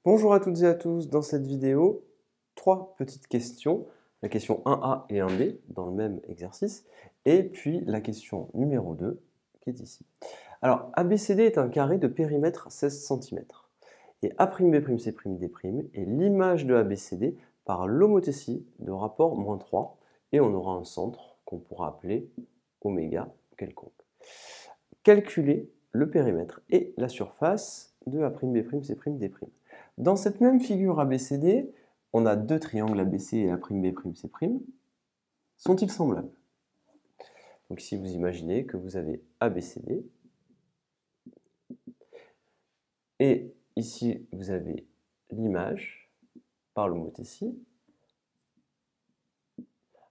Bonjour à toutes et à tous, dans cette vidéo, trois petites questions, la question 1A et 1B dans le même exercice, et puis la question numéro 2 qui est ici. Alors, ABCD est un carré de périmètre 16 cm, et A'B'C'D est l'image de ABCD par l'homothétie de rapport -3, et on aura un centre qu'on pourra appeler oméga quelconque. Calculer le périmètre et la surface de A'B'C'D. Dans cette même figure ABCD, on a deux triangles ABC et A'B'C'. Sont-ils semblables? Donc ici, vous imaginez que vous avez ABCD. Et ici, vous avez l'image par l'homothétie.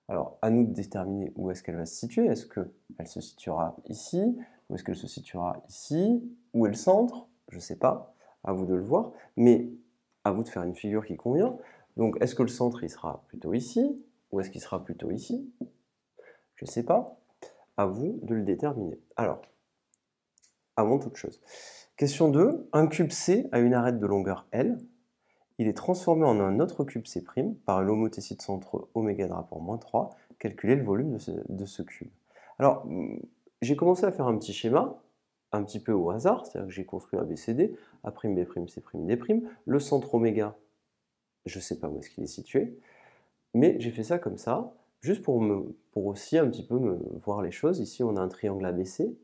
Alors, à nous de déterminer où est-ce qu'elle va se situer. Est-ce qu'elle se situera ici? Ou est-ce qu'elle se situera ici? Où est le centre? Je ne sais pas. À vous de le voir. Mais à vous de faire une figure qui convient. Donc, est-ce que le centre, il sera plutôt ici? Ou est-ce qu'il sera plutôt ici? Je ne sais pas. À vous de le déterminer. Alors, avant toute chose. Question 2. Un cube C a une arête de longueur L. Il est transformé en un autre cube C' par une homothétie de centre oméga de rapport -3. Calculer le volume de ce cube. Alors, j'ai commencé à faire un petit schéma, un petit peu au hasard, c'est-à-dire que j'ai construit ABCD, A'B'C'D'. Le centre oméga, je ne sais pas où est-ce qu'il est situé, mais j'ai fait ça comme ça, juste pour aussi un petit peu me voir les choses. Ici, on a un triangle ABC,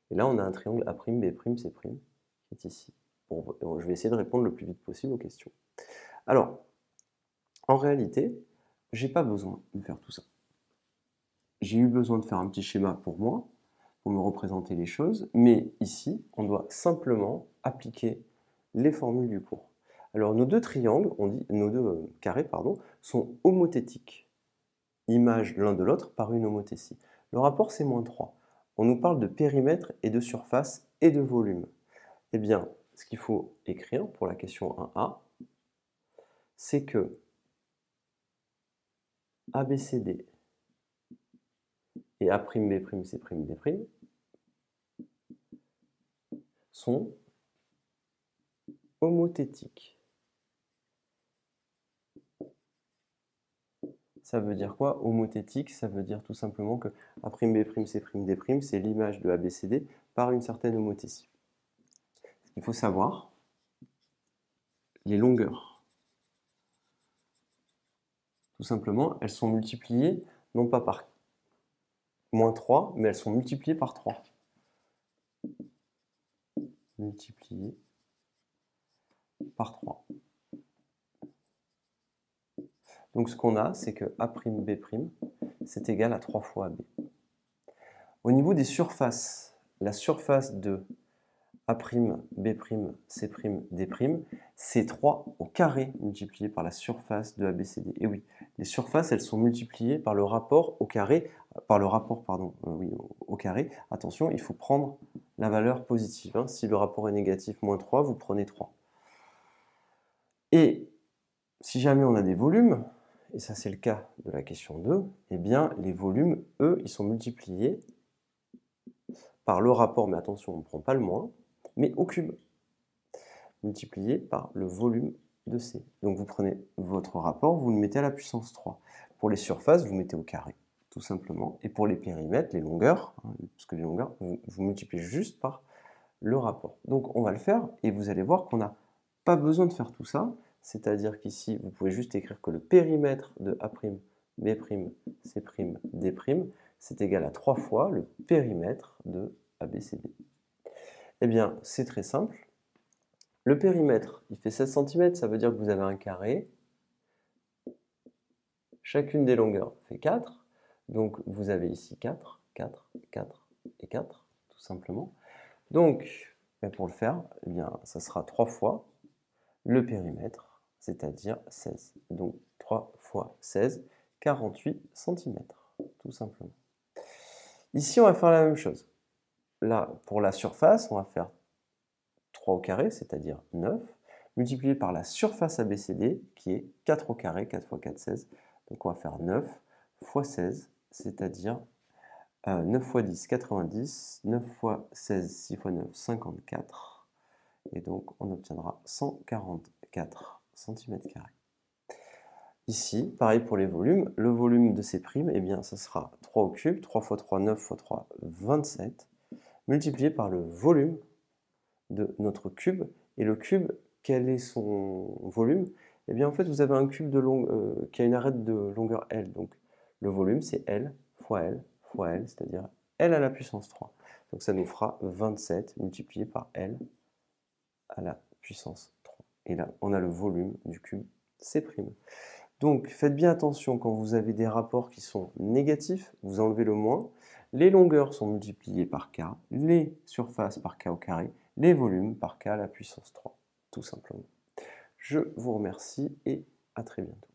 et là, on a un triangle A'B'C', qui est ici. Bon, je vais essayer de répondre le plus vite possible aux questions. Alors, en réalité, j'ai pas besoin de faire tout ça. J'ai eu besoin de faire un petit schéma pour moi, pour me représenter les choses, mais ici, on doit simplement appliquer les formules du cours. Alors, nos deux triangles, nos deux carrés, sont homothétiques, image l'un de l'autre par une homothétie. Le rapport, c'est -3. On nous parle de périmètre et de surface et de volume. Eh bien, ce qu'il faut écrire pour la question 1A, c'est que ABCD et A'B'C'D' sont homothétiques. Ça veut dire quoi, homothétique? Ça veut dire tout simplement que A'B'C'D', c'est l'image de ABCD par une certaine homothétie. Il faut savoir les longueurs. Tout simplement, elles sont multipliées, non pas par -3, mais elles sont multipliées par 3. Multipliées par 3. Donc ce qu'on a, c'est que A'B', c'est égal à 3 fois AB. Au niveau des surfaces, la surface de A'B'C'D', c'est 3 au carré multiplié par la surface de ABCD. Et oui, les surfaces, elles sont multipliées par le rapport au carré, au carré. Attention, il faut prendre la valeur positive. Hein. Si le rapport est négatif, -3, vous prenez 3. Et si jamais on a des volumes, et ça c'est le cas de la question 2, eh bien les volumes, eux, ils sont multipliés par le rapport, mais attention, on ne prend pas le moins, mais au cube, multiplié par le volume de C. Donc vous prenez votre rapport, vous le mettez à la puissance 3. Pour les surfaces, vous mettez au carré, tout simplement. Et pour les périmètres, les longueurs, parce que les longueurs, vous multipliez juste par le rapport. Donc on va le faire, et vous allez voir qu'on n'a pas besoin de faire tout ça, c'est-à-dire qu'ici, vous pouvez juste écrire que le périmètre de A'B'C'D', c'est égal à 3 fois le périmètre de ABCD. Eh bien, c'est très simple. Le périmètre, il fait 16 cm, ça veut dire que vous avez un carré. Chacune des longueurs fait 4. Donc, vous avez ici 4, 4, 4 et 4, tout simplement. Donc, pour le faire, eh bien, ça sera 3 fois le périmètre, c'est-à-dire 16. Donc 3 fois 16, 48 cm, tout simplement. Ici, on va faire la même chose. Là, pour la surface, on va faire 3 au carré, c'est-à-dire 9, multiplié par la surface ABCD, qui est 4 au carré, 4 fois 4, 16. Donc on va faire 9 fois 16, c'est-à-dire 9 fois 10, 90, 9 fois 16, 6 fois 9, 54. et donc on obtiendra 144 cm². Ici, pareil pour les volumes, le volume de ces primes, eh bien, ça sera 3 au cube, 3 fois 3, 9 fois 3, 27, multiplié par le volume de notre cube. Et le cube, quel est son volume? Eh bien, en fait, vous avez un cube qui a une arête de longueur L. Donc, le volume, c'est L fois L fois L, c'est-à-dire L à la puissance 3. Donc, ça nous fera 27 multiplié par L à la puissance 3. Et là, on a le volume du cube C'. Donc, faites bien attention quand vous avez des rapports qui sont négatifs, vous enlevez le moins. Les longueurs sont multipliées par k, les surfaces par k au carré, les volumes par k à la puissance 3, tout simplement. Je vous remercie et à très bientôt.